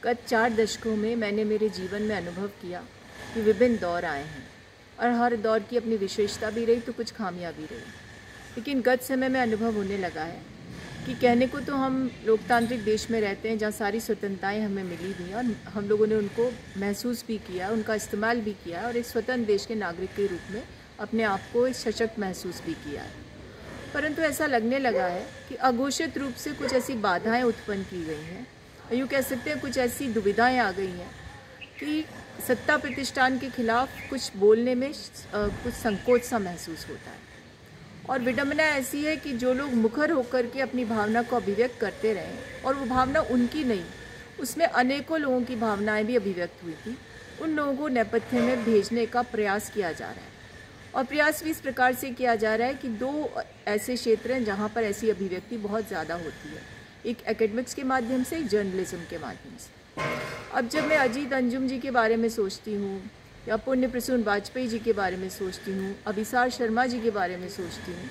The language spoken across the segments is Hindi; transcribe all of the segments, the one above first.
गत 4 दशकों में मैंने मेरे जीवन में अनुभव किया कि विभिन्न दौर आए हैं और हर दौर की अपनी विशेषता भी रही तो कुछ खामियां भी रही। लेकिन गत समय में अनुभव होने लगा है कि कहने को तो हम लोकतांत्रिक देश में रहते हैं जहाँ सारी स्वतंत्रताएं हमें मिली हुई हैं और हम लोगों ने उनको महसूस भी किया, उनका इस्तेमाल भी किया और एक स्वतंत्र देश के नागरिक के रूप में अपने आप को एक सशक्त महसूस भी किया है। परंतु ऐसा लगने लगा है कि अघोषित रूप से कुछ ऐसी बाधाएं उत्पन्न की गई हैं, यूँ कह सकते हैं कुछ ऐसी दुविधाएं आ गई हैं कि सत्ता प्रतिष्ठान के खिलाफ कुछ बोलने में कुछ संकोच सा महसूस होता है। और विडंबना ऐसी है कि जो लोग मुखर होकर के अपनी भावना को अभिव्यक्त करते रहे और वो भावना उनकी नहीं, उसमें अनेकों लोगों की भावनाएं भी अभिव्यक्त हुई थी, उन लोगों को नेपथ्य में भेजने का प्रयास किया जा रहा है। और प्रयास भी इस प्रकार से किया जा रहा है कि 2 ऐसे क्षेत्र हैं जहाँ पर ऐसी अभिव्यक्ति बहुत ज़्यादा होती है, एक एकेडमिक्स के माध्यम से, एक जर्नलिज्म के माध्यम से। अब जब मैं अजीत अंजुम जी के बारे में सोचती हूँ या पुण्य प्रसून वाजपेयी जी के बारे में सोचती हूँ, अभिसार शर्मा जी के बारे में सोचती हूँ,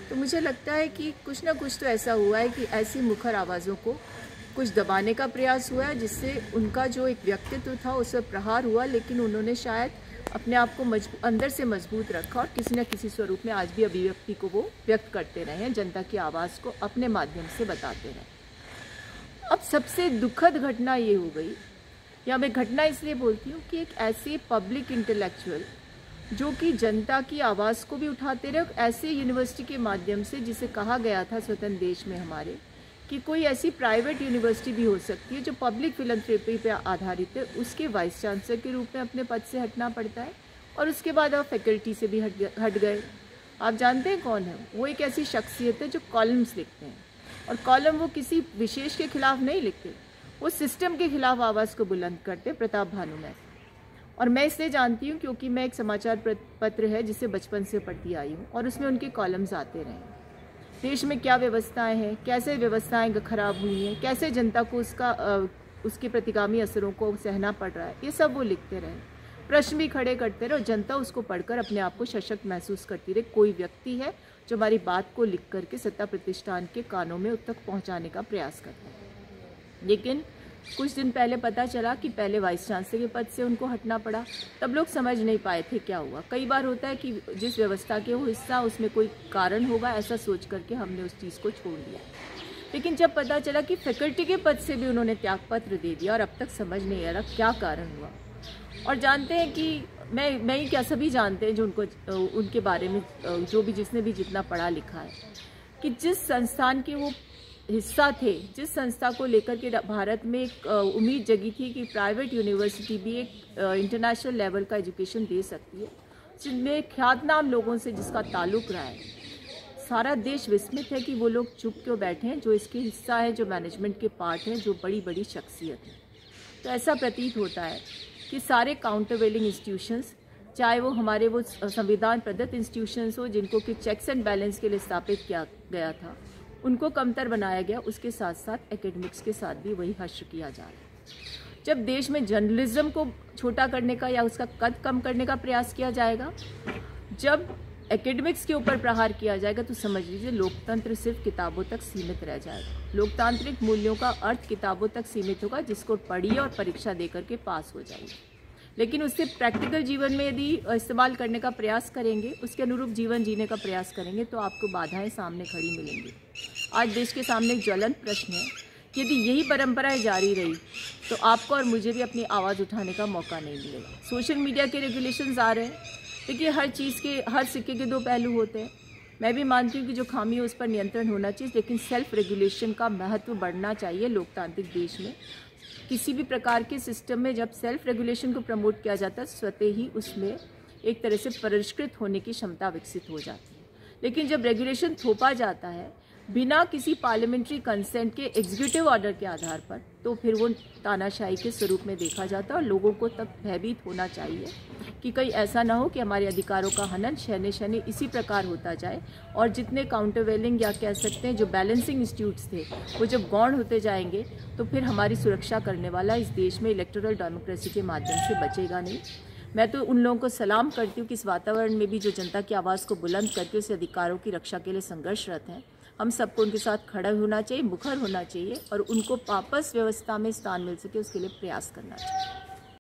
तो मुझे लगता है कि कुछ ना कुछ तो ऐसा हुआ है कि ऐसी मुखर आवाज़ों को कुछ दबाने का प्रयास हुआ है जिससे उनका जो एक व्यक्तित्व था उस पर प्रहार हुआ, लेकिन उन्होंने शायद अपने आप को अंदर से मजबूत रखा और किसी न किसी स्वरूप में आज भी अभिव्यक्ति को वो व्यक्त करते रहे हैं, जनता की आवाज़ को अपने माध्यम से बताते रहे। अब सबसे दुखद घटना ये हो गई, या मैं घटना इसलिए बोलती हूँ कि एक ऐसे पब्लिक इंटेलेक्चुअल जो कि जनता की आवाज़ को भी उठाते रहे, ऐसे यूनिवर्सिटी के माध्यम से जिसे कहा गया था स्वतंत्र देश में हमारे कि कोई ऐसी प्राइवेट यूनिवर्सिटी भी हो सकती है जो पब्लिक फिलंथ्रेपी पर आधारित है, उसके वाइस चांसलर के रूप में अपने पद से हटना पड़ता है और उसके बाद आप फैकल्टी से भी हट गए। आप जानते हैं कौन है वो? एक ऐसी शख्सियत है जो कॉलम्स लिखते हैं, और कॉलम वो किसी विशेष के खिलाफ नहीं लिखते, वो सिस्टम के खिलाफ आवाज़ को बुलंद करते, प्रताप भानुमैथ। और मैं इसलिए जानती हूँ क्योंकि मैं एक समाचार पत्र है जिसे बचपन से पढ़ती आई हूँ और उसमें उनके कॉलम्स आते रहे। देश में क्या व्यवस्थाएं हैं, कैसे व्यवस्थाएं खराब हुई हैं, कैसे जनता को उसके प्रतिगामी असरों को सहना पड़ रहा है, ये सब वो लिखते रहे, प्रश्न भी खड़े करते रहे और जनता उसको पढ़कर अपने आप को सशक्त महसूस करती रहे। कोई व्यक्ति है जो हमारी बात को लिख करके सत्ता प्रतिष्ठान के कानों में तक पहुंचाने का प्रयास करता है। लेकिन कुछ दिन पहले पता चला कि पहले वाइस चांसलर के पद से उनको हटना पड़ा। तब लोग समझ नहीं पाए थे क्या हुआ। कई बार होता है कि जिस व्यवस्था के वो हिस्सा, उसमें कोई कारण होगा, ऐसा सोच करके हमने उस चीज़ को छोड़ दिया। लेकिन जब पता चला कि फैकल्टी के पद से भी उन्होंने त्यागपत्र दे दिया और अब तक समझ नहीं आ रहा क्या कारण हुआ। और जानते हैं कि मैं ही क्या, सभी जानते हैं जो उनके बारे में जो भी जिसने भी जितना पढ़ा लिखा है कि जिस संस्थान के वो हिस्सा थे, जिस संस्था को लेकर के भारत में एक उम्मीद जगी थी कि प्राइवेट यूनिवर्सिटी भी एक इंटरनेशनल लेवल का एजुकेशन दे सकती है, जिनमें ख्यातनाम लोगों से जिसका ताल्लुक रहा है, सारा देश विस्मित है कि वो लोग चुप क्यों बैठे हैं, जो इसके हिस्सा है, जो मैनेजमेंट के पार्ट हैं, जो बड़ी बड़ी शख्सियत हैं। तो ऐसा प्रतीत होता है कि सारे काउंटरवेलिंग इंस्टीट्यूशंस, चाहे वो हमारे वो संविधान प्रदत्त इंस्टीट्यूशंस हो जिनको कि चेक्स एंड बैलेंस के लिए स्थापित किया गया था, उनको कमतर बनाया गया। उसके साथ साथ एकेडमिक्स के साथ भी वही हश्र किया जा रहा है। जब देश में जर्नलिज्म को छोटा करने का या उसका कद कम करने का प्रयास किया जाएगा, जब एकेडमिक्स के ऊपर प्रहार किया जाएगा, तो समझ लीजिए लोकतंत्र सिर्फ किताबों तक सीमित रह जाएगा। लोकतांत्रिक मूल्यों का अर्थ किताबों तक सीमित होगा, जिसको पढ़िए और परीक्षा देकर के पास हो जाइए। लेकिन उससे प्रैक्टिकल जीवन में यदि इस्तेमाल करने का प्रयास करेंगे, उसके अनुरूप जीवन जीने का प्रयास करेंगे, तो आपको बाधाएं सामने खड़ी मिलेंगी। आज देश के सामने एक ज्वलंत प्रश्न है कि यदि यही परंपराएं जारी रही तो आपको और मुझे भी अपनी आवाज़ उठाने का मौका नहीं मिलेगा। सोशल मीडिया के रेगुलेशंस आ रहे हैं। देखिए, हर चीज़ के, हर सिक्के के 2 पहलू होते हैं। मैं भी मानती हूँ कि जो खामी है उस पर नियंत्रण होना चाहिए, लेकिन सेल्फ रेगुलेशन का महत्व बढ़ना चाहिए लोकतांत्रिक देश में। किसी भी प्रकार के सिस्टम में जब सेल्फ रेगुलेशन को प्रमोट किया जाता है, स्वतः ही उसमें एक तरह से परिष्कृत होने की क्षमता विकसित हो जाती है। लेकिन जब रेगुलेशन थोपा जाता है बिना किसी पार्लियामेंट्री कंसेंट के एग्जीक्यूटिव ऑर्डर के आधार पर, तो फिर वो तानाशाही के स्वरूप में देखा जाता है। और लोगों को तब भयभीत होना चाहिए कि कहीं ऐसा ना हो कि हमारे अधिकारों का हनन शहने शहने इसी प्रकार होता जाए, और जितने काउंटरवेलिंग या कह सकते हैं जो बैलेंसिंग इंस्टीट्यूट्स थे, वो जब गौण होते जाएंगे, तो फिर हमारी सुरक्षा करने वाला इस देश में इलेक्टोरल डेमोक्रेसी के माध्यम से बचेगा नहीं। मैं तो उन लोगों को सलाम करती हूँ कि इस वातावरण में भी जो जनता की आवाज़ को बुलंद करके उसे अधिकारों की रक्षा के लिए संघर्षरत हैं, हम सबको उनके साथ खड़ा होना चाहिए, मुखर होना चाहिए और उनको वापस व्यवस्था में स्थान मिल सके उसके लिए प्रयास करना चाहिए।